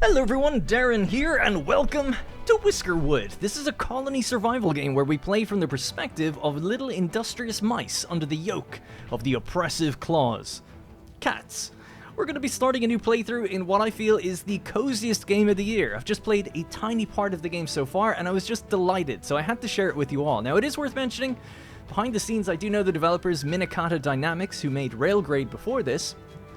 Hello everyone, Darren here, and welcome to Whiskerwood. This is a colony survival game where we play from the perspective of little industrious mice under the yoke of the oppressive claws. Cats. We're going to be starting a new playthrough in what I feel is the coziest game of the year. I've just played a tiny part of the game so far, and I was just delighted, so I had to share it with you all. Now, it is worth mentioning, behind the scenes I do know the developers Minakata Dynamics, who made Railgrade before this,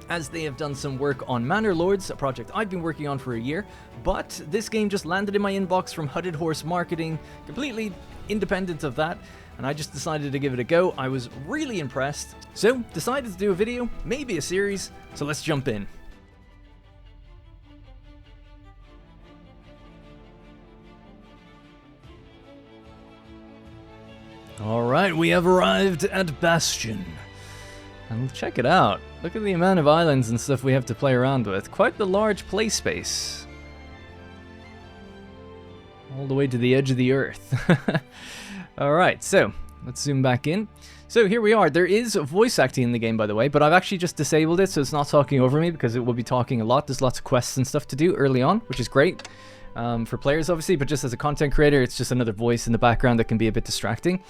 as they have done some work on Manor Lords, a project I've been working on for a year, but this game just landed in my inbox from Hooded Horse Marketing, completely independent of that, and I just decided to give it a go. I was really impressed, so decided to do a video, maybe a series, so let's jump in. Alright, we have arrived at Bastion. And check it out. Look at the amount of islands and stuff we have to play around with. Quite the large play space. All the way to the edge of the earth. Alright, so let's zoom back in. So here we are. There is voice acting in the game, by the way, but I've actually just disabled it so it's not talking over me because it will be talking a lot. There's lots of quests and stuff to do early on, which is great. For players, obviously, but just as a content creator, it's just another voice in the background that can be a bit distracting.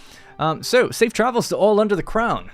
So, safe travels to all under the crown.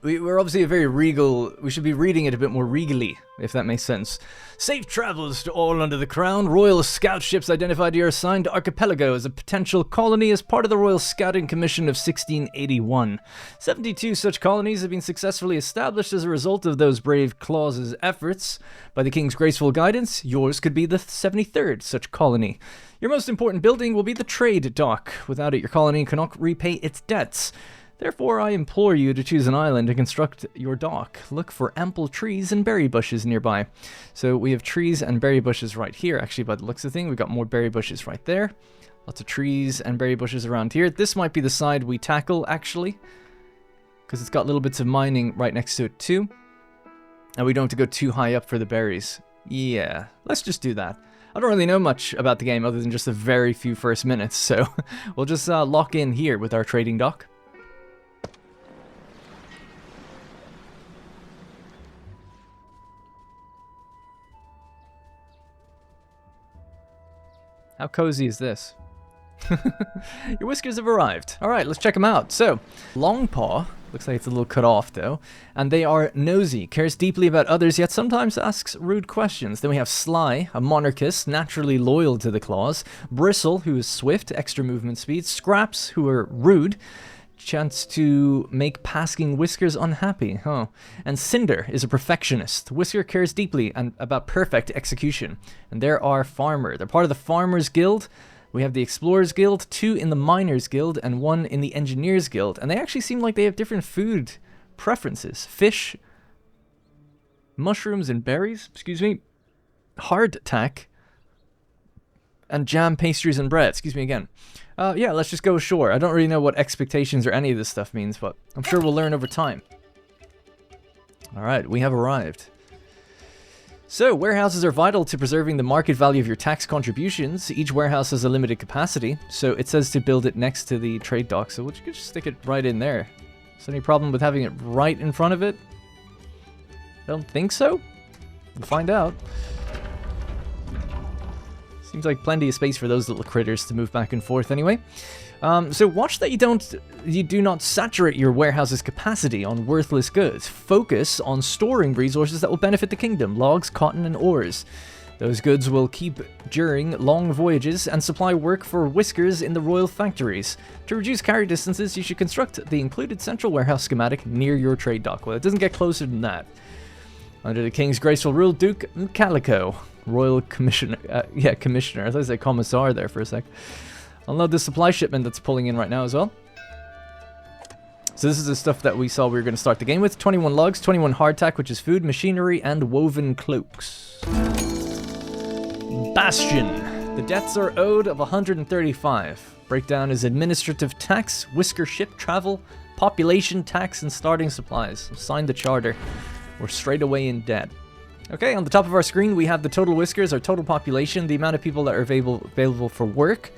We're obviously a very regal, we should be reading it a bit more regally, if that makes sense. Safe travels to all under the crown. Royal scout ships identified your assigned archipelago as a potential colony as part of the Royal Scouting Commission of 1681. 72 such colonies have been successfully established as a result of those brave claws' efforts. By the King's graceful guidance, yours could be the 73rd such colony. Your most important building will be the trade dock. Without it, your colony cannot repay its debts. Therefore, I implore you to choose an island to construct your dock. Look for ample trees and berry bushes nearby. So we have trees and berry bushes right here, actually, by the looks of things. We've got more berry bushes right there. Lots of trees and berry bushes around here. This might be the side we tackle, actually, because it's got little bits of mining right next to it, too. And we don't have to go too high up for the berries. Yeah, let's just do that. I don't really know much about the game other than just a very few first minutes, so we'll just lock in here with our trading dock. How cozy is this? Your whiskers have arrived. Alright, let's check them out. So, Longpaw, looks like it's a little cut off though, and they are nosy, cares deeply about others, yet sometimes asks rude questions. Then we have Sly, a monarchist, naturally loyal to the claws. Bristle, who is swift, extra movement speed. Scraps, who are rude, chance to make pasking Whiskers unhappy. And Cinder is a perfectionist. Whisker cares deeply and about perfect execution. And there are Farmer. They're part of the Farmers Guild. We have the Explorers Guild, 2 in the Miners Guild, and 1 in the Engineers Guild. And they actually seem like they have different food preferences. Fish, mushrooms and berries, excuse me, hardtack, and jam, pastries, and bread. Excuse me again. Yeah, let's just go ashore. I don't really know what expectations or any of this stuff means, but I'm sure we'll learn over time. Alright, we have arrived. So, warehouses are vital to preserving the market value of your tax contributions. Each warehouse has a limited capacity, so it says to build it next to the trade dock, so we'll just stick it right in there. Is there any problem with having it right in front of it? I don't think so. We'll find out. Seems like plenty of space for those little critters to move back and forth anyway. So watch that you do not saturate your warehouse's capacity on worthless goods. Focus on storing resources that will benefit the kingdom, logs, cotton, and ores. Those goods will keep during long voyages and supply work for Whiskers in the royal factories. To reduce carry distances, you should construct the included central warehouse schematic near your trade dock. Well, it doesn't get closer than that. Under the King's graceful rule, Duke Calico, Royal Commissioner, Commissioner, I thought I said Commissar there for a sec. Unload the supply shipment that's pulling in right now as well. So this is the stuff that we saw we were going to start the game with. 21 logs, 21 hardtack, which is food, machinery, and woven cloaks. Bastion. The debts are owed of 135. Breakdown is administrative tax, Whisker ship travel, population tax, and starting supplies. So sign the charter. We're straight away in debt. Okay, on the top of our screen we have the total Whiskers, our total population, the amount of people that are available for work,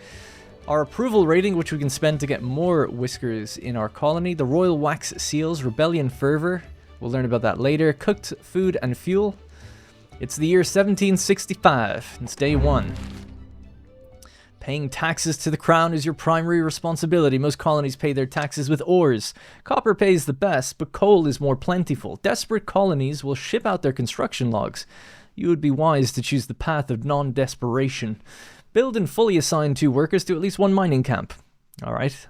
our approval rating, which we can spend to get more Whiskers in our colony, the Royal Wax Seals, Rebellion Fervor, we'll learn about that later, cooked food and fuel, It's the year 1765. It's day 1. Paying taxes to the crown is your primary responsibility. Most colonies pay their taxes with ores. Copper pays the best, but coal is more plentiful. Desperate colonies will ship out their construction logs. You would be wise to choose the path of non-desperation. Build and fully assign 2 workers to at least 1 mining camp. Alright.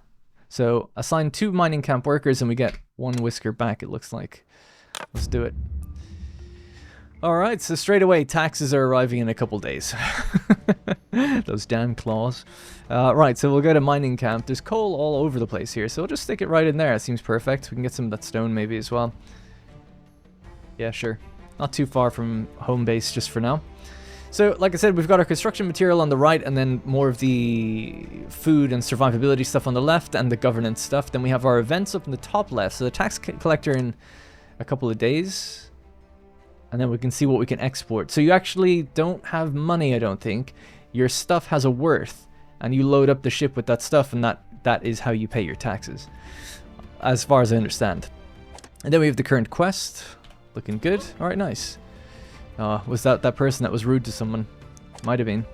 So, assign 2 mining camp workers and we get 1 whisker back, it looks like. Let's do it. Alright, so straight away, taxes are arriving in a couple days. Those damn claws. Right, so we'll go to mining camp. There's coal all over the place here, so we'll just stick it right in there. It seems perfect. We can get some of that stone maybe as well. Yeah, sure. Not too far from home base just for now. So, like I said, we've got our construction material on the right, and then more of the food and survivability stuff on the left, and the governance stuff. Then we have our events up in the top left. So the tax collector in a couple of days. And then we can see what we can export. So you actually don't have money, I don't think. Your stuff has a worth. And you load up the ship with that stuff, and that is how you pay your taxes. As far as I understand. And then we have the current quest. Looking good. Alright, nice. Was that person that was rude to someone? Might have been.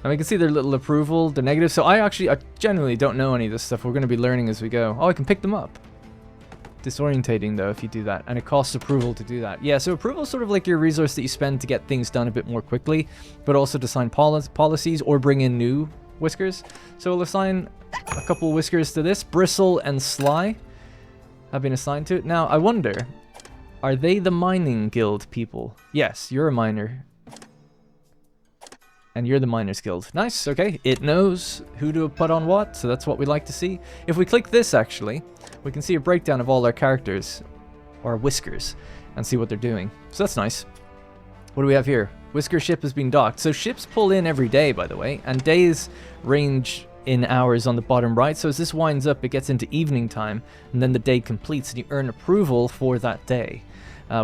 And we can see their little approval, the negative. So I genuinely don't know any of this stuff. We're going to be learning as we go. Oh, I can pick them up. Disorientating though if you do that, and it costs approval to do that. Yeah, so approval is sort of like your resource that you spend to get things done a bit more quickly, but also to sign policies or bring in new whiskers. So we'll assign a couple whiskers to this. Bristle and Sly have been assigned to it. Now I wonder, are they the mining guild people? Yes, you're a miner. And you're the Miners Guild. Nice, okay. It knows who to put on what, so that's what we like to see. If we click this, actually, we can see a breakdown of all our characters, or whiskers, and see what they're doing. So that's nice. What do we have here? Whisker ship has been docked. So ships pull in every day, by the way, and days range in hours on the bottom right. So as this winds up, it gets into evening time, and then the day completes, and you earn approval for that day.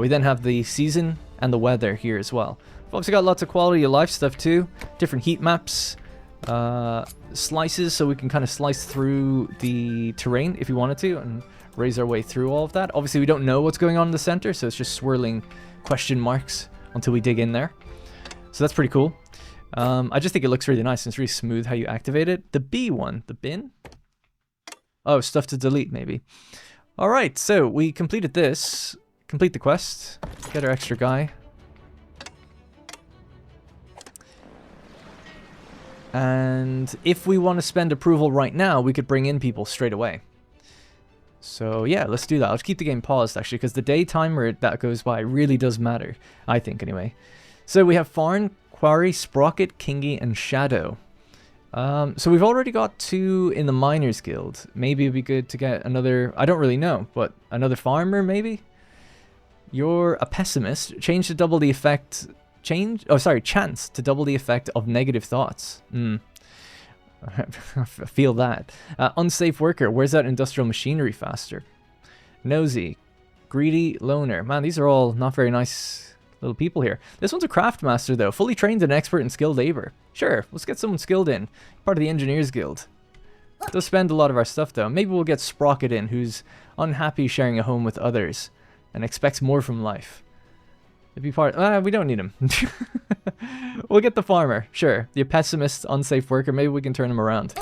We then have the season and the weather here as well. We've also got lots of quality of life stuff too. Different heat maps, slices, so we can kind of slice through the terrain if we wanted to and raise our way through all of that. Obviously we don't know what's going on in the center, so it's just swirling question marks until we dig in there. So that's pretty cool. I just think it looks really nice and it's really smooth how you activate it. The B one, the bin? Oh, stuff to delete maybe. Alright, so we completed this. Complete the quest. Get our extra guy. And if we want to spend approval right now, we could bring in people straight away. So yeah, let's do that. Let's keep the game paused actually, because the day timer that goes by really does matter. I think anyway. So we have Farn, Quarry, Sprocket, Kingy, and Shadow. So we've already got 2 in the Miners Guild. Maybe it'd be good to get another, I don't really know, but another farmer maybe? You're a pessimist. Change to double the effect... chance to double the effect of negative thoughts. I feel that. Unsafe worker. Where's that industrial machinery faster? Nosy. Greedy loner. Man, these are all not very nice little people here. This one's a craft master though. Fully trained and expert in skilled labor. Sure, let's get someone skilled in. Part of the engineers guild. Does spend a lot of our stuff though. Maybe we'll get Sprocket in, who's unhappy sharing a home with others and expects more from life. Be part. We don't need him. We'll get the farmer. Sure. The pessimist, unsafe worker. Maybe we can turn him around.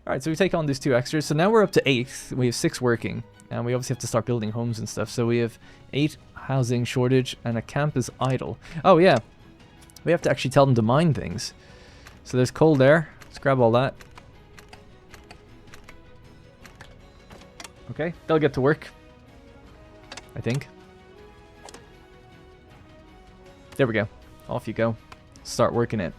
Alright, so we take on these 2 extras. So now we're up to 8. We have 6 working. And we obviously have to start building homes and stuff. So we have 8 housing shortage and a camp is idle. Oh, yeah. We have to actually tell them to mine things. So there's coal there. Let's grab all that. Okay. They'll get to work. I think. There we go. Off you go. Start working it.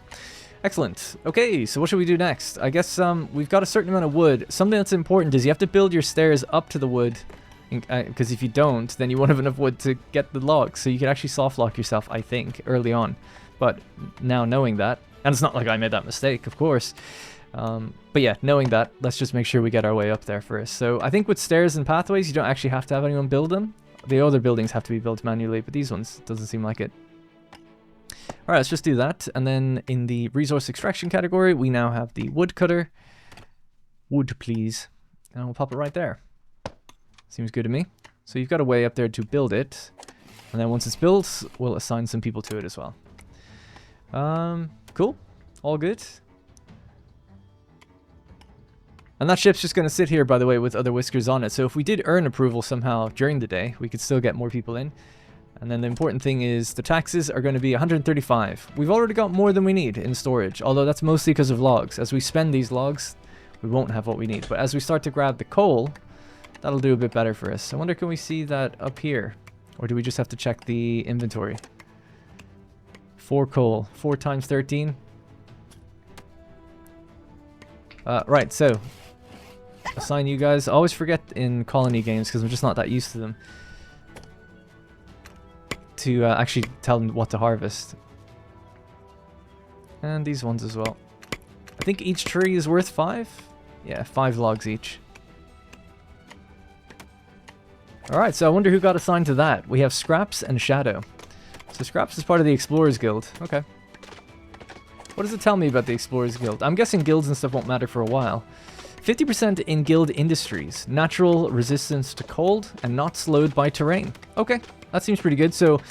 Excellent. Okay, so what should we do next? I guess we've got a certain amount of wood. Something that's important is you have to build your stairs up to the wood. Because if you don't, then you won't have enough wood to get the logs. So you can actually soft lock yourself, I think, early on. But now knowing that, and it's not like I made that mistake, of course. But yeah, knowing that, let's just make sure we get our way up there first. So I think with stairs and pathways, you don't actually have to have anyone build them. The other buildings have to be built manually, but these ones, doesn't seem like it. Alright, let's just do that. And then in the resource extraction category, we now have the woodcutter. Wood, please. And we'll pop it right there. Seems good to me. So you've got a way up there to build it. And then once it's built, we'll assign some people to it as well. Cool. All good. And that ship's just going to sit here, by the way, with other whiskers on it. So if we did earn approval somehow during the day, we could still get more people in. And then the important thing is the taxes are going to be 135. We've already got more than we need in storage, although that's mostly because of logs. As we spend these logs, we won't have what we need. But as we start to grab the coal, that'll do a bit better for us. I wonder, can we see that up here? Or do we just have to check the inventory? 4 coal. 4 times 13. Right, so assign you guys. I always forget in colony games because I'm just not that used to them to actually tell them what to harvest. And these ones as well. I think each tree is worth 5. Yeah, 5 logs each. Alright, so I wonder who got assigned to that. We have Scraps and Shadow. So Scraps is part of the Explorers Guild. Okay. What does it tell me about the Explorers Guild? I'm guessing guilds and stuff won't matter for a while. 50% in guild industries. Natural resistance to cold and not slowed by terrain. Okay, that seems pretty good. So,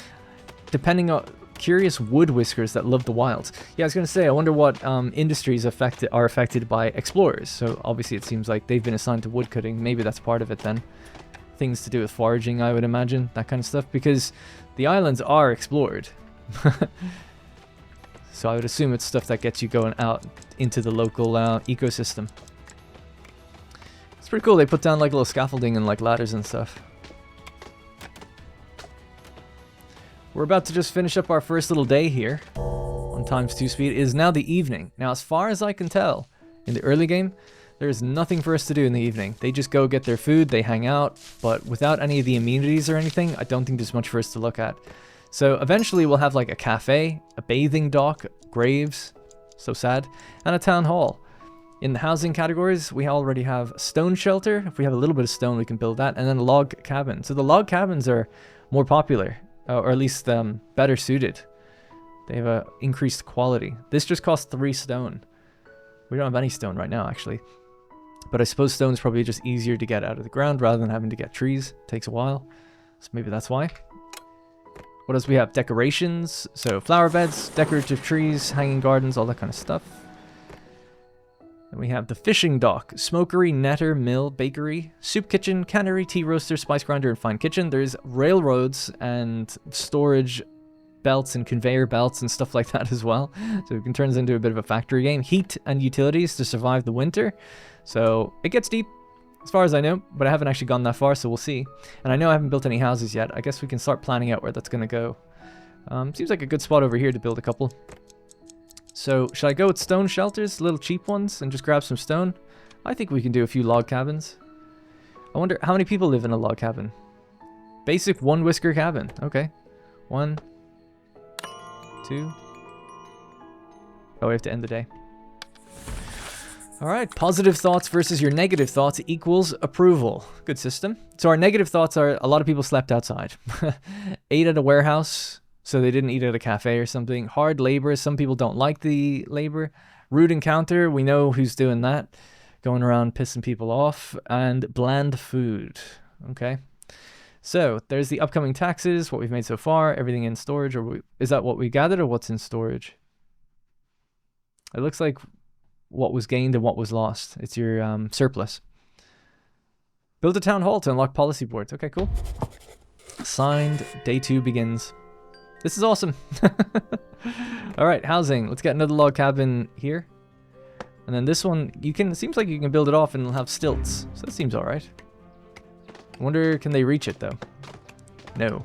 depending on curious wood whiskers that love the wilds. Yeah, I was going to say, I wonder what industries are affected by explorers. So, obviously it seems like they've been assigned to wood cutting. Maybe that's part of it then. Things to do with foraging, I would imagine. That kind of stuff. Because the islands are explored. So I would assume it's stuff that gets you going out into the local ecosystem. It's pretty cool. They put down like little scaffolding and like ladders and stuff. We're about to just finish up our first little day here on ×2 speed. It is now the evening. Now, as far as I can tell, in the early game, there is nothing for us to do in the evening. They just go get their food, they hang out, but without any of the amenities or anything, I don't think there's much for us to look at. So eventually we'll have like a cafe, a bathing dock, graves, so sad, and a town hall. In the housing categories, we already have stone shelter. If we have a little bit of stone, we can build that, and then a log cabin. So the log cabins are more popular, or at least better suited. They have a increased quality. This just costs 3 stone. We don't have any stone right now, actually. But I suppose stone is probably just easier to get out of the ground rather than having to get trees. It takes a while, so maybe that's why. What else we have? Decorations. So flower beds, decorative trees, hanging gardens, all that kind of stuff. Then we have the fishing dock, smokery, netter, mill, bakery, soup kitchen, cannery, tea roaster, spice grinder, and fine kitchen. There's railroads and storage belts and conveyor belts and stuff like that as well. So we can turn this into a bit of a factory game. Heat and utilities to survive the winter. So it gets deep, as far as I know, but I haven't actually gone that far, so we'll see. And I know I haven't built any houses yet. I guess we can start planning out where that's going to go. Seems like a good spot over here to build a couple. So, should I go with stone shelters, little cheap ones, and just grab some stone? I think we can do a few log cabins. I wonder, how many people live in a log cabin? Basic 1 whisker cabin. Okay. 1, 2. Oh, we have to end the day. Alright, positive thoughts versus your negative thoughts equals approval. Good system. So our negative thoughts are a lot of people slept outside. Ate at a warehouse, so they didn't eat at a cafe or something. Hard labor, some people don't like the labor. Rude encounter, we know who's doing that. Going around pissing people off. And bland food. Okay. So there's the upcoming taxes, what we've made so far, everything in storage. Is that what we gathered or what's in storage? It looks like what was gained and what was lost. It's your surplus. Build a town hall to unlock policy boards. Okay, cool. Signed. Day 2 begins. This is awesome. Alright, housing. Let's get another log cabin here. And then this one, it seems like you can build it off and it'll have stilts. So that seems alright. I wonder, can they reach it though? No.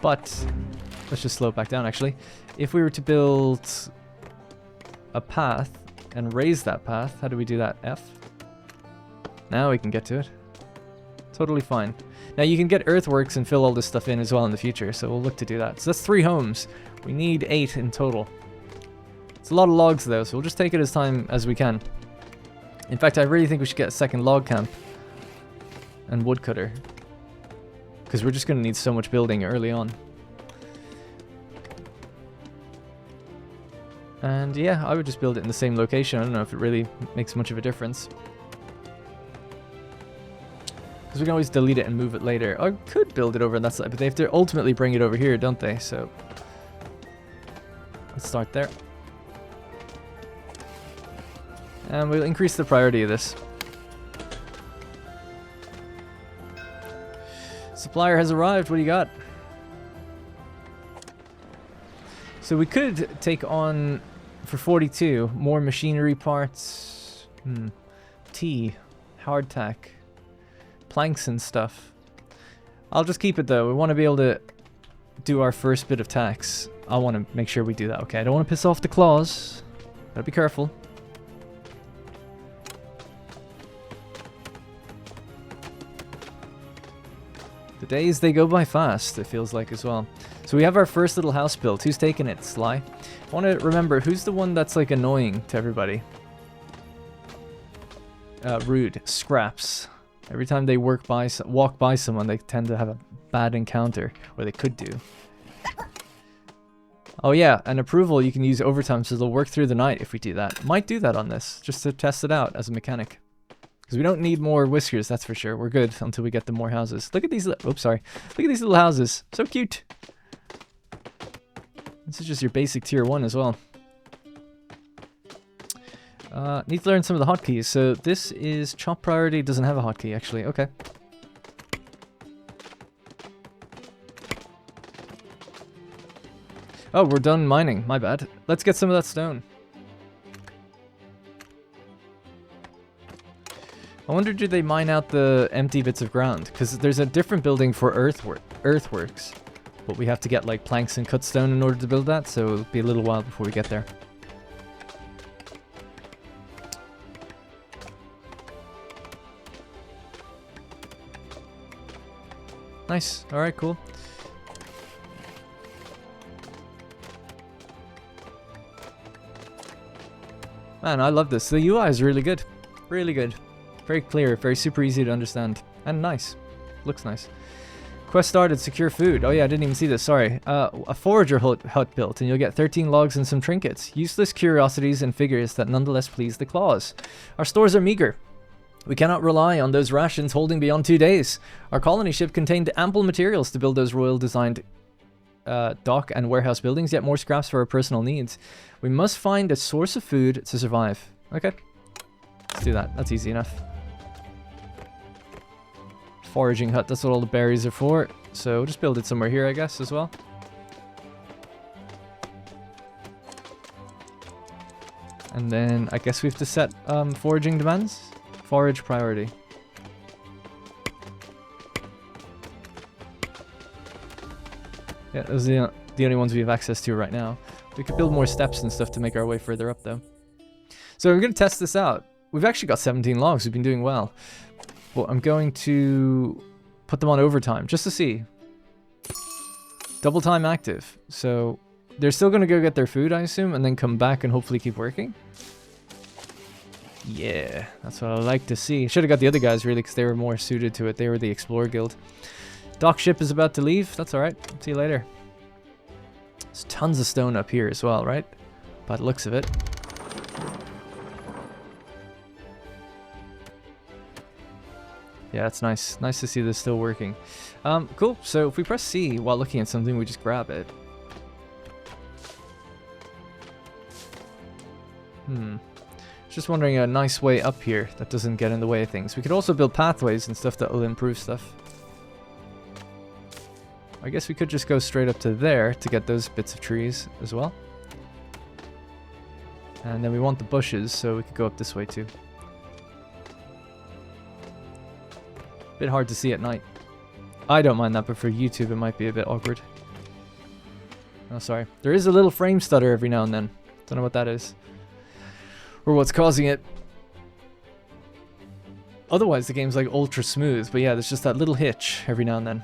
But, let's just slow it back down actually. If we were to build a path and raise that path, how do we do that? F. Now we can get to it. Totally fine. Now you can get earthworks and fill all this stuff in as well in the future, so we'll look to do that. So that's 3 homes. We need 8 in total. It's a lot of logs though, so we'll just take it as time as we can. In fact, I really think we should get a second log camp and woodcutter, because we're just going to need so much building early on. And yeah, I would just build it in the same location. I don't know if it really makes much of a difference. Because Because we can always delete it and move it later. I could build it over on that side, but they have to ultimately bring it over here, don't they? So let's start there. And we'll increase the priority of this. Supplier has arrived. What do you got? So we could take on, for 42, more machinery parts. Tea. Hardtack. Planks and stuff. I'll just keep it though. We want to be able to do our first bit of tax. I want to make sure we do that, okay? I don't want to piss off the claws. Gotta be careful. The days, they go by fast, it feels like as well. So we have our first little house built. Who's taking it? Sly. I want to remember, who's the one that's like annoying to everybody? Rude. Scraps. Every time they walk by someone, they tend to have a bad encounter, or they could do. Oh yeah, and approval, you can use overtime, so they'll work through the night if we do that. Might do that on this, just to test it out as a mechanic. Because we don't need more whiskers, that's for sure. We're good until we get the more houses. Look at these, oops, sorry. Look at these little houses. So cute. This is just your basic tier 1 as well. Need to learn some of the hotkeys. So this is chop priority, doesn't have a hotkey actually. Okay. Oh, we're done mining. My bad. Let's get some of that stone. I wonder, do they mine out the empty bits of ground? Because there's a different building for earthworks. But we have to get like planks and cut stone in order to build that, so it'll be a little while before we get there. Nice. Alright, cool. Man, I love this. The UI is really good. Really good. Very clear, very super easy to understand. And nice. Looks nice. Quest started, secure food. Oh yeah, I didn't even see this, sorry. A forager hut built, and you'll get 13 logs and some trinkets. Useless curiosities and figures that nonetheless please the claws. Our stores are meager. We cannot rely on those rations holding beyond 2 days. Our colony ship contained ample materials to build those royal designed dock and warehouse buildings, yet more scraps for our personal needs. We must find a source of food to survive. Okay. Let's do that. That's easy enough. Foraging hut, that's what all the berries are for. So just build it somewhere here, I guess, as well. And then I guess we have to set foraging demands. Forage priority. Yeah, those are the only ones we have access to right now. We could build more steps and stuff to make our way further up, though. So we're going to test this out. We've actually got 17 logs. We've been doing well. Well, I'm going to put them on overtime just to see. Double time active. So they're still going to go get their food, I assume, and then come back and hopefully keep working. Yeah, that's what I like to see. Should have got the other guys, really, because they were more suited to it. They were the Explorer Guild. Dock ship is about to leave. That's alright. See you later. There's tons of stone up here as well, right? By the looks of it. Yeah, it's nice. Nice to see this still working. Cool. So if we press C while looking at something, we just grab it. Just wondering a nice way up here that doesn't get in the way of things. We could also build pathways and stuff that will improve stuff. I guess we could just go straight up to there to get those bits of trees as well. And then we want the bushes, so we could go up this way too. Bit hard to see at night. I don't mind that, but for YouTube it might be a bit awkward. Oh, sorry. There is a little frame stutter every now and then. Don't know what that is. Or what's causing it. Otherwise the game's like ultra smooth, but yeah, there's just that little hitch every now and then.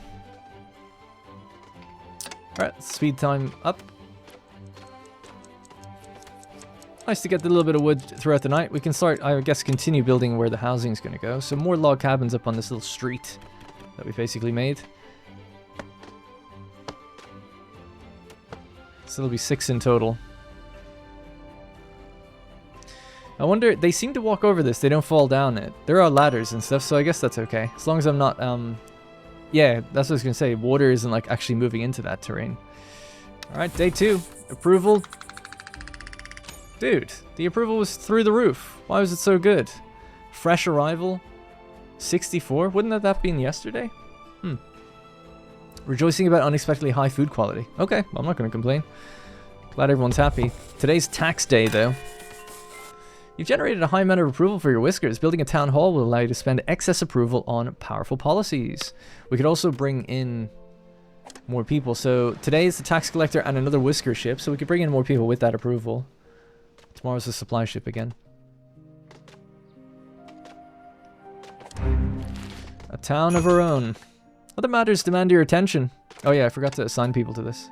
Alright, speed time up. Nice to get the little bit of wood throughout the night. We can start, I guess, continue building where the housing's going to go. So more log cabins up on this little street that we basically made. So there'll be 6 in total. I wonder, they seem to walk over this, they don't fall down it. There are ladders and stuff, so I guess that's okay. As long as I'm not, yeah, that's what I was gonna say. Water isn't like actually moving into that terrain. Alright, day 2. Approval. Dude, the approval was through the roof. Why was it so good? Fresh arrival. 64? Wouldn't that have been yesterday? Rejoicing about unexpectedly high food quality. Okay, I'm not gonna complain. Glad everyone's happy. Today's tax day, though. You've generated a high amount of approval for your whiskers. Building a town hall will allow you to spend excess approval on powerful policies. We could also bring in more people. So today is the tax collector and another whisker ship, so we could bring in more people with that approval. Tomorrow's the supply ship again. A town of our own. Other matters demand your attention. Oh yeah, I forgot to assign people to this.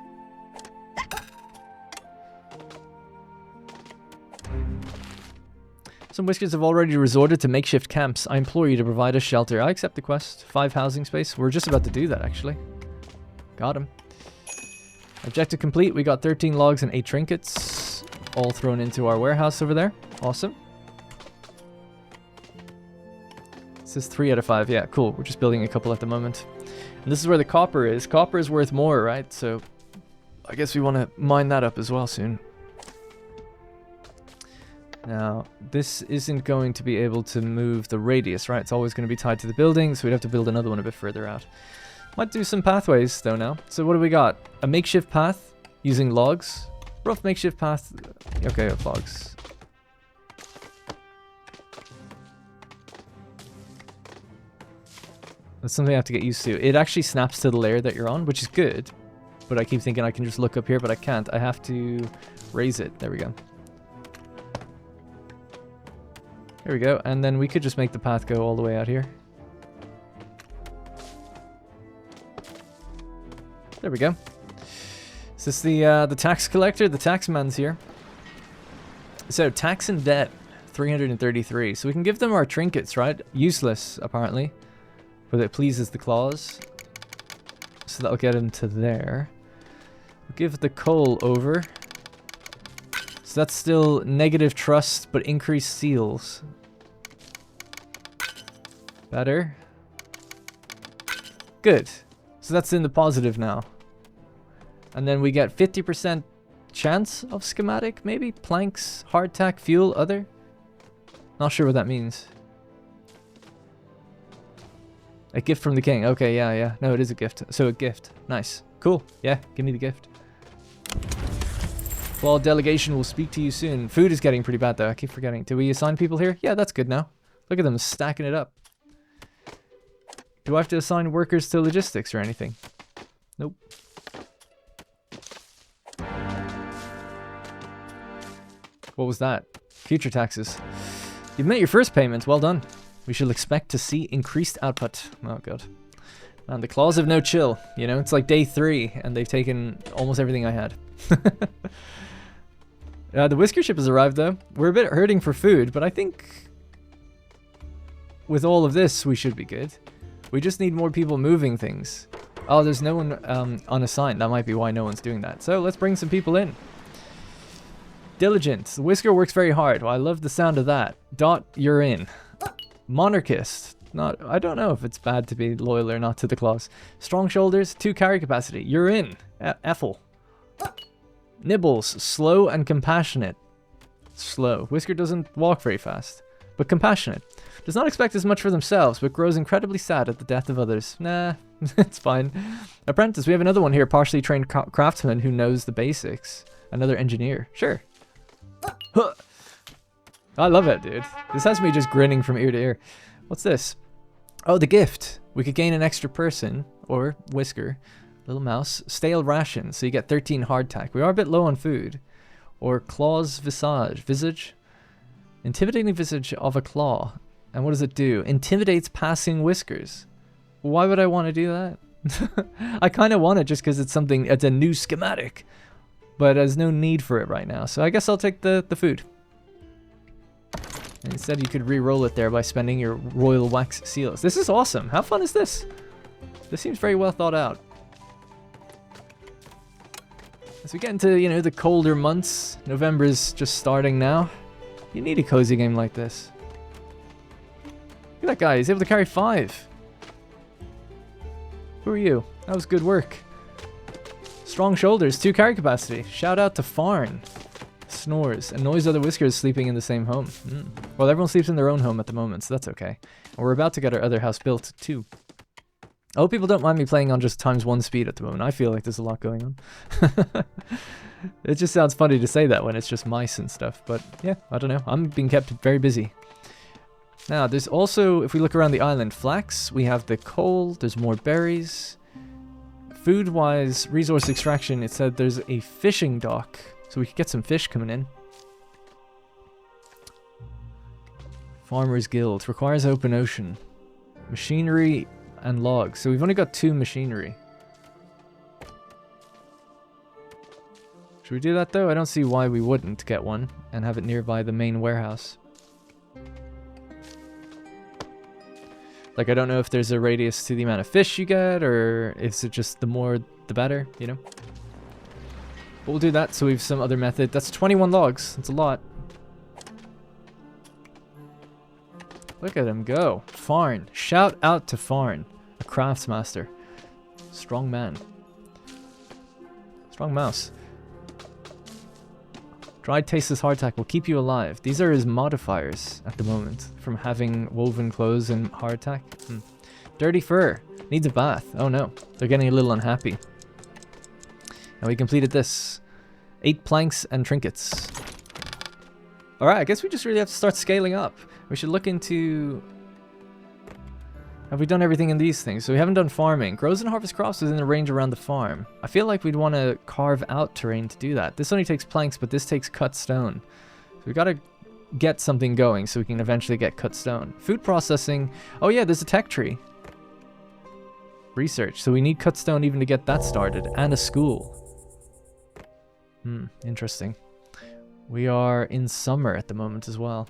Some whiskers have already resorted to makeshift camps. I implore you to provide us shelter. I accept the quest. 5 housing space. We're just about to do that, actually. Got him. Objective complete. We got 13 logs and 8 trinkets. All thrown into our warehouse over there. Awesome. This is 3 out of 5. Yeah, cool. We're just building a couple at the moment. And this is where the copper is. Copper is worth more, right? So I guess we want to mine that up as well soon. Now, this isn't going to be able to move the radius, right? It's always going to be tied to the building, so we'd have to build another one a bit further out. Might do some pathways, though, now. So what do we got? A makeshift path using logs. Rough makeshift path. Okay, with logs. That's something I have to get used to. It actually snaps to the layer that you're on, which is good. But I keep thinking I can just look up here, but I can't. I have to raise it. There we go. There we go, and then we could just make the path go all the way out here. There we go. Is this the tax collector? The tax man's here. So, tax and debt, 333. So we can give them our trinkets, right? Useless, apparently. But it pleases the claws. So that'll get him to there. We'll give the coal over. So that's still negative trust, but increased seals. Better. Good. So that's in the positive now. And then we get 50% chance of schematic, maybe? Planks, hardtack, fuel, other? Not sure what that means. A gift from the king. Okay, yeah. No, it is a gift. So a gift. Nice. Cool. Yeah, give me the gift. Well, delegation will speak to you soon. Food is getting pretty bad, though. I keep forgetting. Did we assign people here? Yeah, that's good now. Look at them stacking it up. Do I have to assign workers to logistics or anything? Nope. What was that? Future taxes. You've met your first payment. Well done. We shall expect to see increased output. Oh, God. Man, the claws have no chill. You know, it's like day 3, and they've taken almost everything I had. The whisker ship has arrived, though. We're a bit hurting for food, but I think with all of this, we should be good. We just need more people moving things. Oh, there's no one unassigned. That might be why no one's doing that. So let's bring some people in. Diligent. The whisker works very hard. Well, I love the sound of that. Dot, you're in. Monarchist. I don't know if it's bad to be loyal or not to the claws. Strong shoulders, 2 carry capacity. You're in. Ethel. Nibbles. Slow and compassionate. Slow. Whisker doesn't walk very fast, but compassionate. Does not expect as much for themselves, but grows incredibly sad at the death of others. Nah, it's fine. Apprentice. We have another one here, partially trained craftsman who knows the basics. Another engineer. Sure. I love it, dude. This has me just grinning from ear to ear. What's this? Oh, the gift. We could gain an extra person, or whisker. Little mouse. Stale ration, so you get 13 hardtack. We are a bit low on food. Or claw's visage. Intimidating visage of a claw. And what does it do? Intimidates passing whiskers. Why would I want to do that? I kind of want it just because it's something, it's a new schematic. But there's no need for it right now. So I guess I'll take the food. And instead you could re-roll it there by spending your royal wax seals. This is awesome. How fun is this? This seems very well thought out. As we get into, you know, the colder months, November is just starting now. You need a cozy game like this. Look at that guy. He's able to carry 5. Who are you? That was good work. Strong shoulders, 2 carry capacity. Shout out to Farn. Snores. Annoys other whiskers sleeping in the same home. Well, everyone sleeps in their own home at the moment, so that's okay. And we're about to get our other house built, too. I hope people don't mind me playing on just ×1 speed at the moment. I feel like there's a lot going on. It just sounds funny to say that when it's just mice and stuff. But yeah, I don't know. I'm being kept very busy. Now, there's also, if we look around the island, flax. We have the coal. There's more berries. Food-wise, resource extraction, it said there's a fishing dock. So we could get some fish coming in. Farmers Guild. Requires open ocean. Machinery and logs. So we've only got 2 machinery. Should we do that though? I don't see why we wouldn't get one and have it nearby the main warehouse. Like, I don't know if there's a radius to the amount of fish you get, or is it just the more the better, you know? But we'll do that, so we have some other method. That's 21 logs. That's a lot. Look at him go. Farn. Shout out to Farn. A craftsmaster. Strong man. Strong mouse. Dried tasteless hardtack will keep you alive. These are his modifiers at the moment from having woven clothes and hardtack. Dirty fur. Needs a bath. Oh no. They're getting a little unhappy. And we completed this. 8 planks and trinkets. Alright, I guess we just really have to start scaling up. We should look into... Have we done everything in these things? So we haven't done farming. Grows and harvest crops within the range around the farm. I feel like we'd want to carve out terrain to do that. This only takes planks, but this takes cut stone. So we got to get something going so we can eventually get cut stone. Food processing. Oh yeah, there's a tech tree. Research. So we need cut stone even to get that started. And a school. Interesting. We are in summer at the moment as well.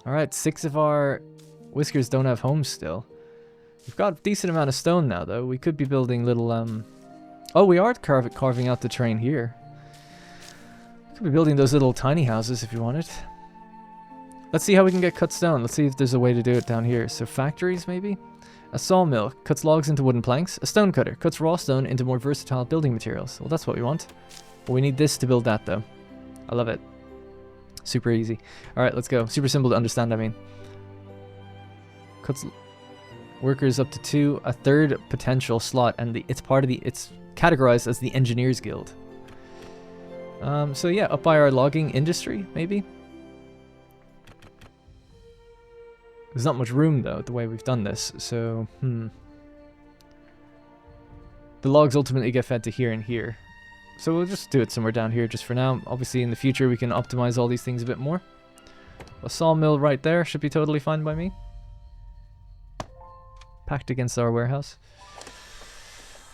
Alright, 6 of our whiskers don't have homes still. We've got a decent amount of stone now, though. We could be building little, Oh, we are carving out the terrain here. We could be building those little tiny houses if you want it. Let's see how we can get cut stone. Let's see if there's a way to do it down here. So factories, maybe? A sawmill cuts logs into wooden planks. A stone cutter cuts raw stone into more versatile building materials. Well, that's what we want. But we need this to build that, though. I love it. Super easy. Alright, let's go. Super simple to understand, I mean. Cuts workers up to 2, a third potential slot, and it's categorized as the Engineers Guild. So yeah, up by our logging industry, maybe? There's not much room, though, the way we've done this, so, The logs ultimately get fed to here and here. So we'll just do it somewhere down here just for now. Obviously, in the future, we can optimize all these things a bit more. A sawmill right there should be totally fine by me. Packed against our warehouse.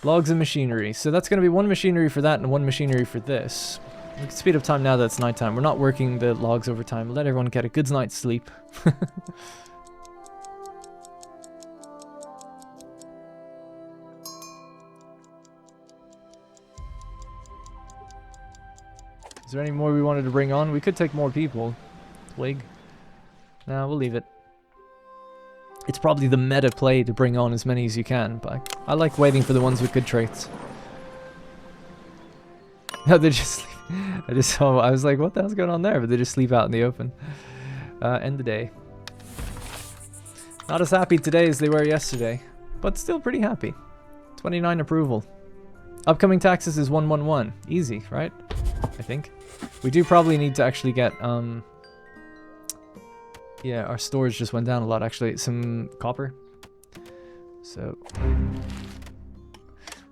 Logs and machinery. So that's going to be 1 machinery for that and 1 machinery for this. We can speed up time now that it's nighttime. We're not working the logs over time. Let everyone get a good night's sleep. Is there any more we wanted to bring on? We could take more people. Twig. Nah, we'll leave it. It's probably the meta play to bring on as many as you can, but I like waiting for the ones with good traits. No, they just sleep. I was like, what the hell's going on there? But they just sleep out in the open. End the day. Not as happy today as they were yesterday, but still pretty happy. 29 approval. Upcoming taxes is 111. Easy, right? I think. We do probably need to actually get, yeah, our storage just went down a lot, actually. Some copper. So,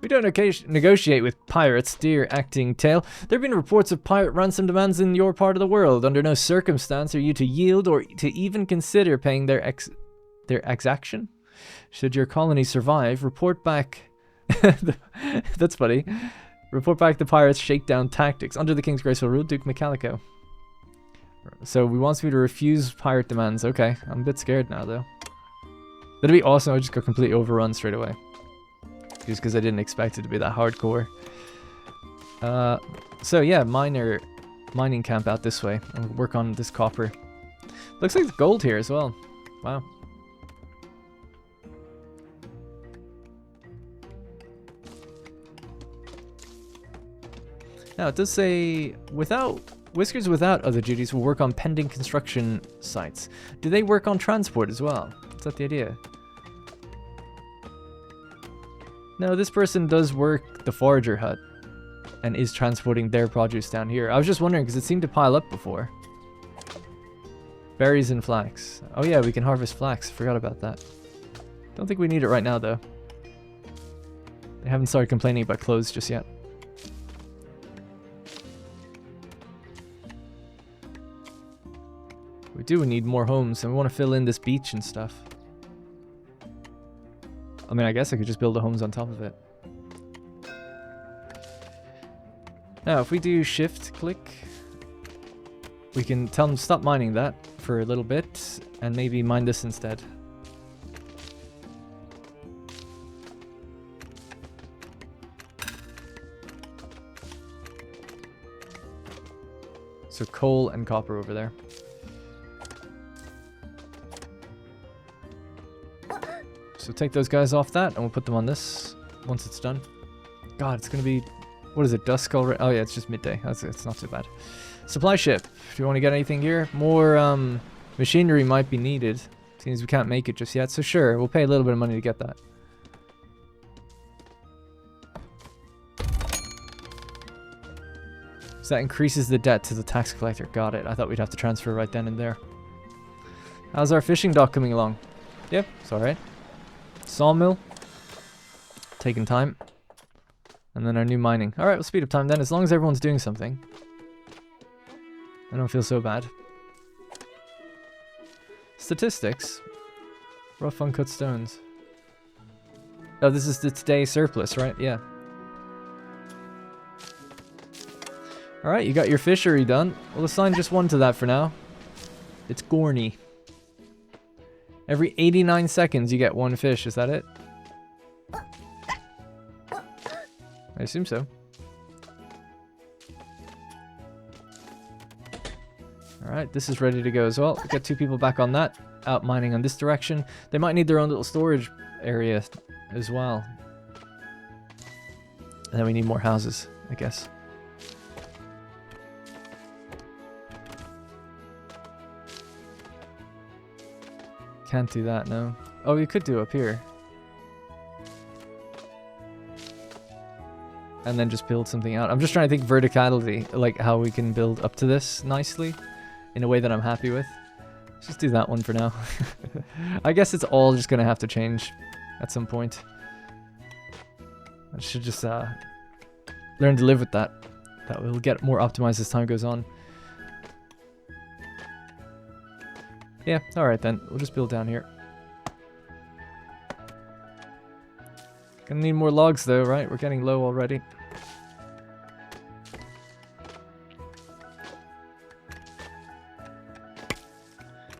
we don't negotiate with pirates, dear acting tale. There have been reports of pirate ransom demands in your part of the world. Under no circumstance are you to yield or to even consider paying their exaction. Should your colony survive, report back... That's funny. Report back the pirates' shakedown tactics. Under the King's graceful rule, Duke Macalico. So he wants me to refuse pirate demands. Okay, I'm a bit scared now, though. That'd be awesome. I just got completely overrun straight away. Just because I didn't expect it to be that hardcore. So yeah, mining camp out this way. And we'll work on this copper. Looks like there's gold here as well. Wow. Now it does say Whiskers without other duties will work on pending construction sites. Do they work on transport as well? Is that the idea? No, this person does work the forager hut and is transporting their produce down here. I was just wondering because it seemed to pile up before. Berries and flax. Oh yeah, we can harvest flax. Forgot about that. Don't think we need it right now though. They haven't started complaining about clothes just yet. We do need more homes and we want to fill in this beach and stuff. I mean, I guess I could just build the homes on top of it. Now, if we do shift click, we can tell them to stop mining that for a little bit and maybe mine this instead. So coal and copper over there. So take those guys off that and we'll put them on this once it's done. God, it's going to be... What is it, dusk already? Oh yeah, it's just midday. It's not too bad. Supply ship. Do you want to get anything here? More machinery might be needed. Seems we can't make it just yet. So sure, we'll pay a little bit of money to get that. So that increases the debt to the tax collector. Got it. I thought we'd have to transfer right then and there. How's our fishing dock coming along? Yep, it's alright. Sawmill. Taking time. And then our new mining. Alright, we'll speed up time then, as long as everyone's doing something. I don't feel so bad. Statistics. Rough uncut stones. Oh, this is the today surplus, right? Yeah. Alright, you got your fishery done. We'll assign just one to that for now. It's Gorny. Every 89 seconds you get one fish, is that it? I assume so. Alright, this is ready to go as well. Get 2 people back on that. Out mining on this direction. They might need their own little storage area as well. And then we need more houses, I guess. Can't do that, no. Oh, you could do up here. And then just build something out. I'm just trying to think verticality, like how we can build up to this nicely in a way that I'm happy with. Let's just do that one for now. I guess it's all just gonna have to change at some point. I should just learn to live with that. That will get more optimized as time goes on. Yeah, alright then. We'll just build down here. Gonna need more logs though, right? We're getting low already.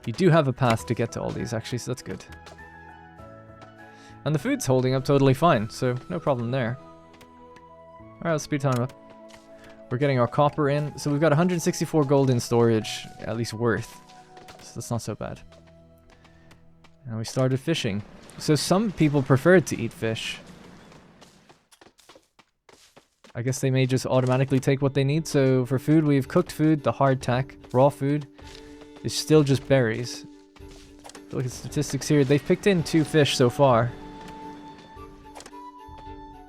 You do have a path to get to all these actually, so that's good. And the food's holding up totally fine, so no problem there. Alright, let's speed time up. We're getting our copper in, so we've got 164 gold in storage, at least worth. So that's not so bad. And we started fishing. So some people prefer to eat fish. I guess they may just automatically take what they need. So for food, we have cooked food, the hardtack, raw food is still just berries. Look at statistics here. They've picked in 2 fish so far.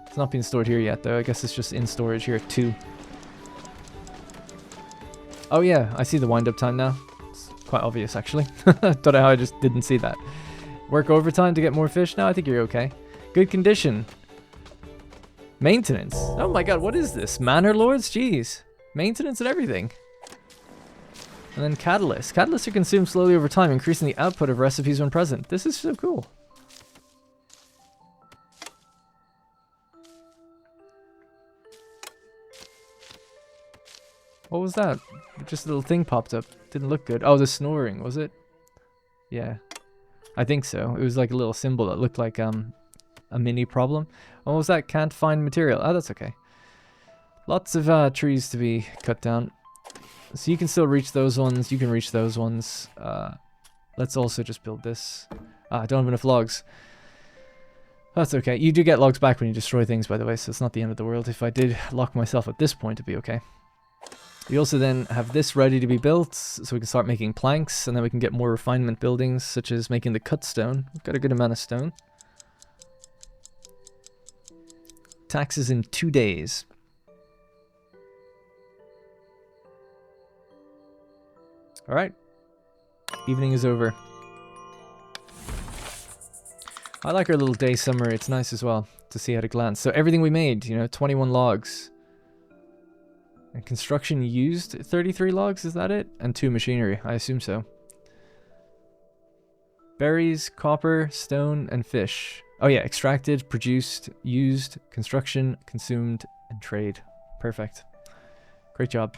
It's not being stored here yet, though. I guess it's just in storage here at 2. Oh yeah, I see the wind-up time now. It's quite obvious, actually. Don't know how I just didn't see that. Work overtime to get more fish? No, I think you're okay. Good condition. Maintenance. Oh my god, what is this? Manor lords? Jeez. Maintenance and everything. And then catalysts. Catalysts are consumed slowly over time, increasing the output of recipes when present. This is so cool. What was that? Just a little thing popped up. Didn't look good. Oh, the snoring, was it? Yeah. I think so. It was like a little symbol that looked like a mini problem. What was that? Can't find material. Oh, that's okay. Lots of trees to be cut down. So you can still reach those ones. You can reach those ones. Let's also just build this. I don't have enough logs. That's okay. You do get logs back when you destroy things, by the way, so it's not the end of the world. If I did lock myself at this point, it'd be okay. We also then have this ready to be built, so we can start making planks, and then we can get more refinement buildings, such as making the cut stone. We've got a good amount of stone. Taxes in 2 days. Alright. Evening is over. I like our little day summary. It's nice as well to see at a glance. So everything we made, you know, 21 logs. And construction used 33 logs, is that it? And 2 machinery, I assume so. Berries, copper, stone, and fish. Oh yeah, extracted, produced, used, construction, consumed, and trade. Perfect. Great job.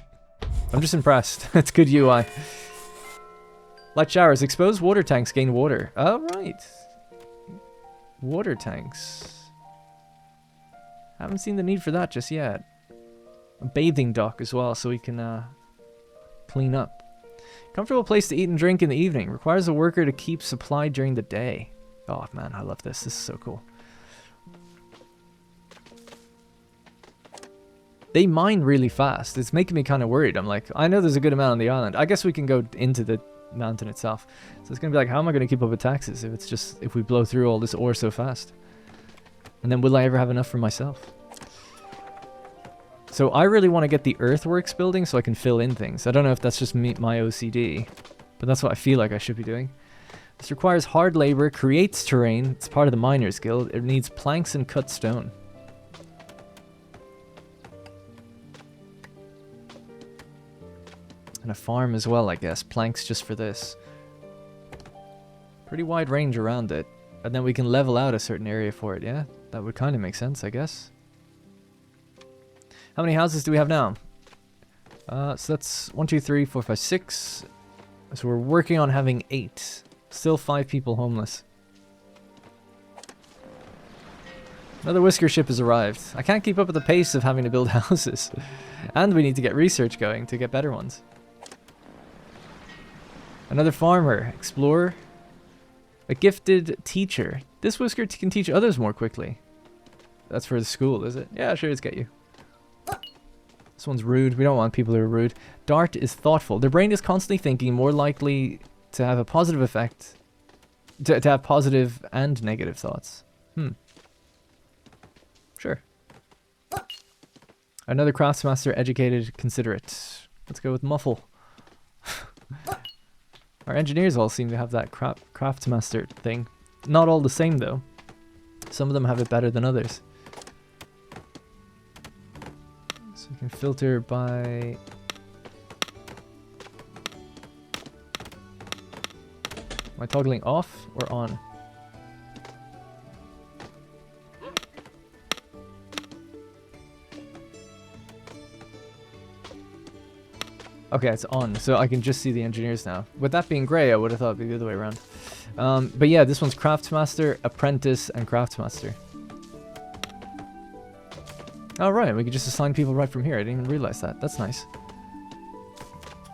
I'm just impressed. It's good UI. Light showers. Exposed water tanks gain water. Oh, right. Water tanks. Haven't seen the need for that just yet. A bathing dock as well, so we can clean up. Comfortable place to eat and drink in the evening. Requires a worker to keep supplied during the day. Oh man, I love this. This is so cool. They mine really fast. It's making me kind of worried. I'm like, I know there's a good amount on the island. I guess we can go into the mountain itself. So it's going to be like, how am I going to keep up with taxes if it's just, if we blow through all this ore so fast? And then will I ever have enough for myself? So I really want to get the earthworks building so I can fill in things. I don't know if that's just my OCD, but that's what I feel like I should be doing. This requires hard labor, creates terrain. It's part of the Miners Guild. It needs planks and cut stone. And a farm as well, I guess. Planks just for this. Pretty wide range around it. And then we can level out a certain area for it, yeah? That would kind of make sense, I guess. How many houses do we have now? So that's 1, 2, 3, 4, 5, 6. So we're working on having 8. Still 5 people homeless. Another whisker ship has arrived. I can't keep up with the pace of having to build houses. And we need to get research going to get better ones. Another farmer, explorer, a gifted teacher. This whisker can teach others more quickly. That's for the school, is it? Yeah, sure, let's get you. This one's rude. We don't want people who are rude. Dart is thoughtful. Their brain is constantly thinking, more likely to have a positive effect. To have positive and negative thoughts. Sure. Another craftsmaster, educated, considerate. Let's go with muffle. Our engineers all seem to have that craftsmaster thing. Not all the same though. Some of them have it better than others. So you can filter by... Am I toggling off or on? Okay, it's on, so I can just see the engineers now. With that being grey, I would have thought it'd be the other way around. But yeah, this one's Craftsmaster, Apprentice, and Craftsmaster. Oh right, we can just assign people right from here. I didn't even realize that. That's nice.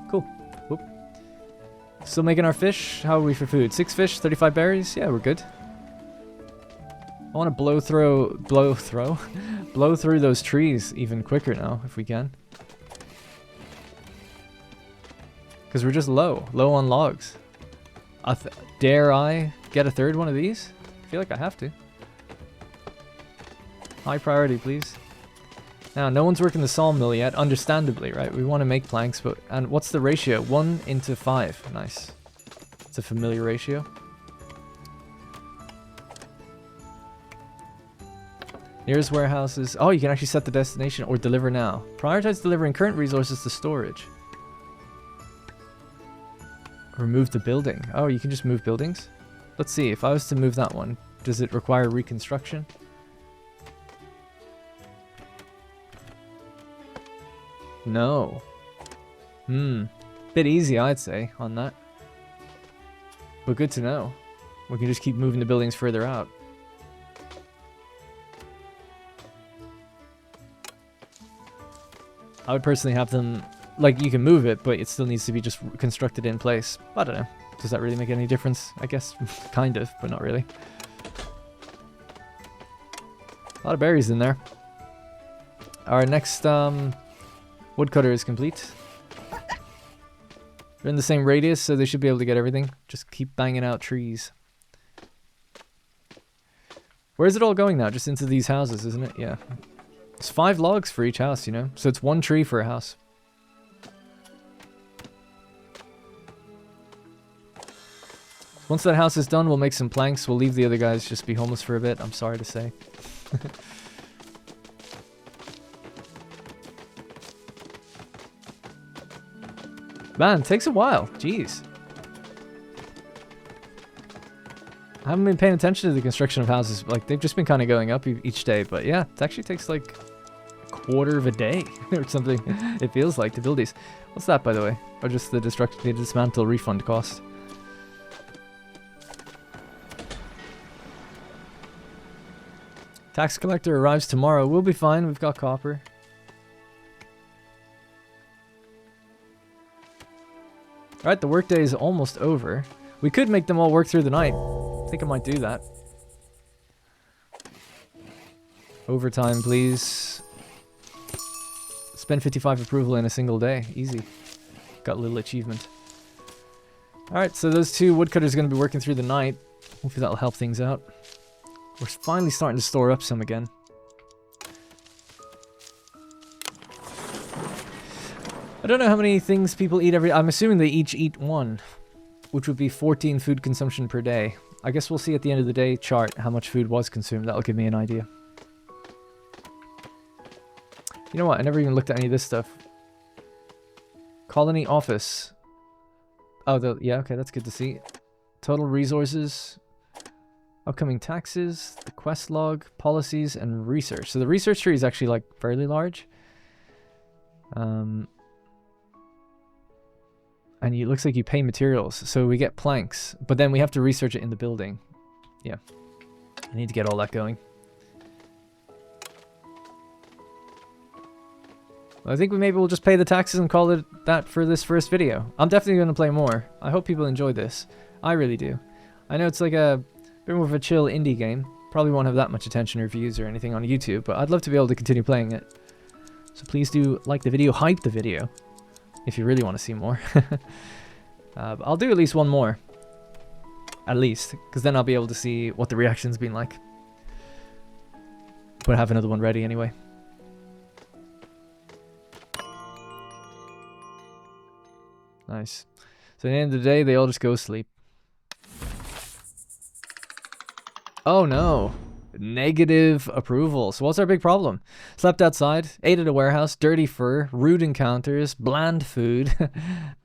Cool. Whoop. Still making our fish. How are we for food? 6 fish, 35 berries? Yeah, we're good. I want to blow through those trees even quicker now, if we can. Because we're just low on logs. Dare I get a third one of these? I feel like I have to. High priority, please. Now, no one's working the sawmill yet, understandably, right? We want to make planks, but... And what's the ratio? 1:5. Nice. It's a familiar ratio. Nearest warehouses. Oh, you can actually set the destination or deliver now. Prioritize delivering current resources to storage. Remove the building. Oh, you can just move buildings? Let's see, if I was to move that one, does it require reconstruction? No. Bit easy, I'd say, on that. But good to know. We can just keep moving the buildings further out. I would personally have them, like, you can move it, but it still needs to be just constructed in place. I don't know. Does that really make any difference? I guess, kind of, but not really. A lot of berries in there. Our next woodcutter is complete. They're in the same radius, so they should be able to get everything. Just keep banging out trees. Where's it all going now? Just into these houses, isn't it? Yeah. It's 5 logs for each house, you know? So it's 1 tree for a house. Once that house is done, we'll make some planks. We'll leave the other guys just be homeless for a bit. I'm sorry to say. Man, it takes a while. Jeez. I haven't been paying attention to the construction of houses. Like, they've just been kind of going up each day. But yeah, it actually takes like a quarter of a day or something. It feels like to build these. What's that, by the way? Or just the dismantle refund cost? Tax collector arrives tomorrow. We'll be fine. We've got copper. Alright, the workday is almost over. We could make them all work through the night. I think I might do that. Overtime, please. Spend 55 approval in a single day. Easy. Got a little achievement. Alright, so those 2 woodcutters are going to be working through the night. Hopefully that'll help things out. We're finally starting to store up some again. I don't know how many things people eat every... I'm assuming they each eat 1, which would be 14 food consumption per day. I guess we'll see at the end of the day chart how much food was consumed. That'll give me an idea. You know what? I never even looked at any of this stuff. Colony office. Oh, yeah, okay, that's good to see. Total resources. Upcoming taxes. The quest log. Policies and research. So the research tree is actually, like, fairly large. And it looks like you pay materials, so we get planks, but then we have to research it in the building. Yeah, I need to get all that going. I think maybe we'll just pay the taxes and call it that for this first video. I'm definitely going to play more. I hope people enjoy this. I really do. I know it's like a bit more of a chill indie game. Probably won't have that much attention or views or anything on YouTube, but I'd love to be able to continue playing it. So please do like the video, hype the video. If you really want to see more. I'll do at least 1 more. At least. Because then I'll be able to see what the reaction's been like. But I have another one ready anyway. Nice. So at the end of the day, they all just go sleep. Oh no. Negative approval. So what's our big problem? Slept outside, ate at a warehouse, dirty fur, rude encounters, bland food.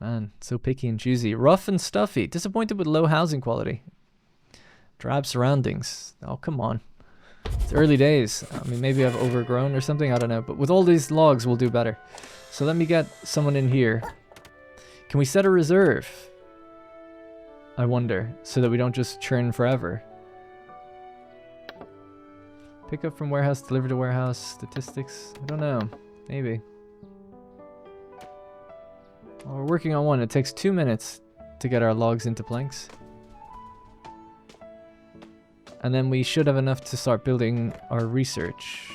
Man, so picky and choosy. Rough and stuffy. Disappointed with low housing quality. Drab surroundings. Oh, come on. It's early days. I mean, maybe I've overgrown or something. I don't know. But with all these logs, we'll do better. So let me get someone in here. Can we set a reserve? I wonder. So that we don't just churn forever. Pick up from warehouse, deliver to warehouse, statistics. I don't know. Maybe. Well, we're working on 1. It takes 2 minutes to get our logs into planks. And then we should have enough to start building our research.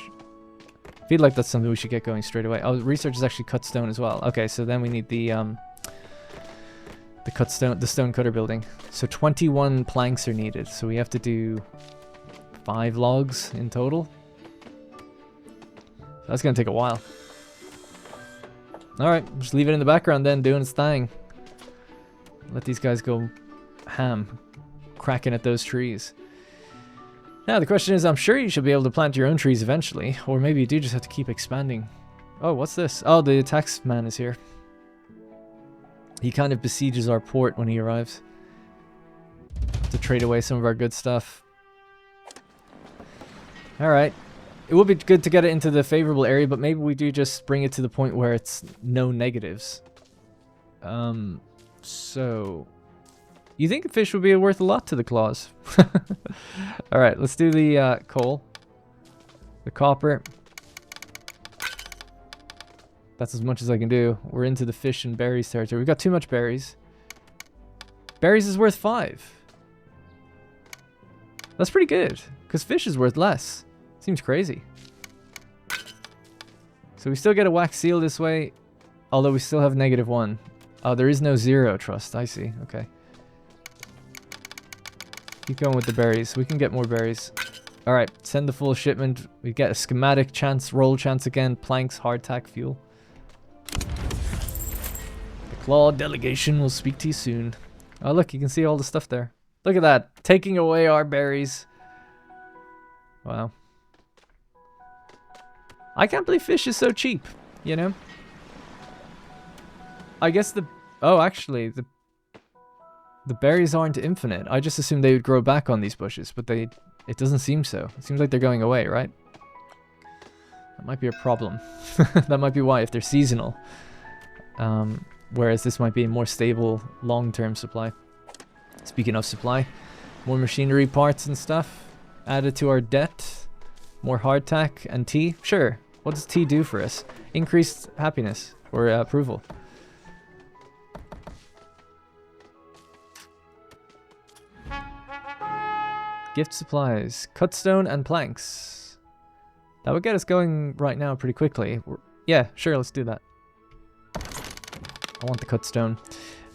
I feel like that's something we should get going straight away. Oh, research is actually cut stone as well. Okay, so then we need the stone cutter building. So 21 planks are needed. So we have to do 5 logs in total. That's gonna take a while. Alright, just leave it in the background then, doing its thing. Let these guys go ham, cracking at those trees. Now the question is, I'm sure you should be able to plant your own trees eventually, or maybe you do just have to keep expanding. Oh, what's this? Oh, the tax man is here. He kind of besieges our port when he arrives. To trade away some of our good stuff. Alright. It would be good to get it into the favorable area, but maybe we do just bring it to the point where it's no negatives. So... You think a fish would be worth a lot to the claws? Alright, let's do the coal. The copper. That's as much as I can do. We're into the fish and berries territory. We've got too much berries. Berries is worth 5. That's pretty good, because fish is worth less. Seems crazy. So we still get a wax seal this way, although we still have -1. Oh, there is no 0 trust. I see. Okay. Keep going with the berries. We can get more berries. Alright, send the full shipment. We get a schematic chance, roll chance again, planks, hardtack, fuel. The Claw delegation will speak to you soon. Oh, look, you can see all the stuff there. Look at that, taking away our berries. Wow. I can't believe fish is so cheap, you know? I guess oh, actually, the berries aren't infinite. I just assumed they would grow back on these bushes, but it doesn't seem so. It seems like they're going away, right? That might be a problem. That might be why, if they're seasonal. Whereas this might be a more stable, long-term supply. Speaking of supply, more machinery parts and stuff added to our debt. More hardtack and tea. Sure. What does tea do for us? Increased happiness or approval. Gift supplies. Cut stone and planks. That would get us going right now pretty quickly. Yeah, sure, let's do that. I want the cut stone.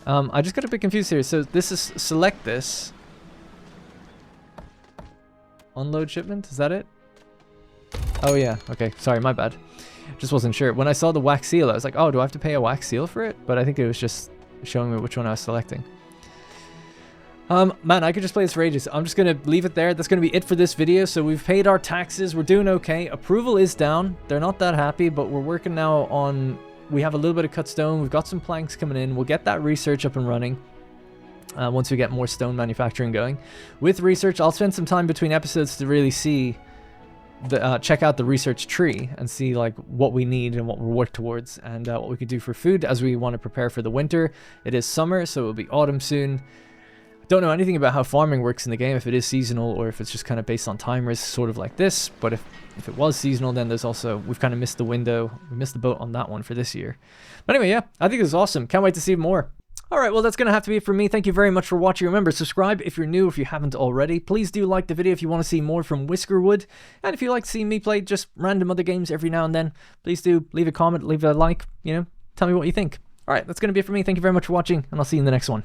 I just got a bit confused here. So this is select this. Unload shipment, is that it? Oh yeah, okay, sorry, my bad. Just wasn't sure. When I saw the wax seal, I was like, oh, do I have to pay a wax seal for it? But I think it was just showing me which one I was selecting. Man, I could just play this for ages. I'm just gonna leave it there. That's gonna be it for this video. So we've paid our taxes, we're doing okay. Approval is down. They're not that happy, but we're working now on... We have a little bit of cut stone. We've got some planks coming in. We'll get that research up and running once we get more stone manufacturing going. With research, I'll spend some time between episodes to really see check out the research tree and see like what we need and what we'll work towards and what we could do for food as we want to prepare for the winter. It is summer, so it'll be autumn soon. I don't know anything about how farming works in the game, if it is seasonal or if it's just kind of based on timers, sort of like this. But if it was seasonal, then there's also, we've kind of missed the window. We missed the boat on that one for this year. But anyway, yeah, I think this is awesome. Can't wait to see more. Alright, well that's going to have to be it for me. Thank you very much for watching. Remember, subscribe if you're new, if you haven't already. Please do like the video if you want to see more from Whiskerwood. And if you like to see me play just random other games every now and then, please do leave a comment, leave a like, you know, tell me what you think. Alright, that's going to be it for me. Thank you very much for watching, and I'll see you in the next one.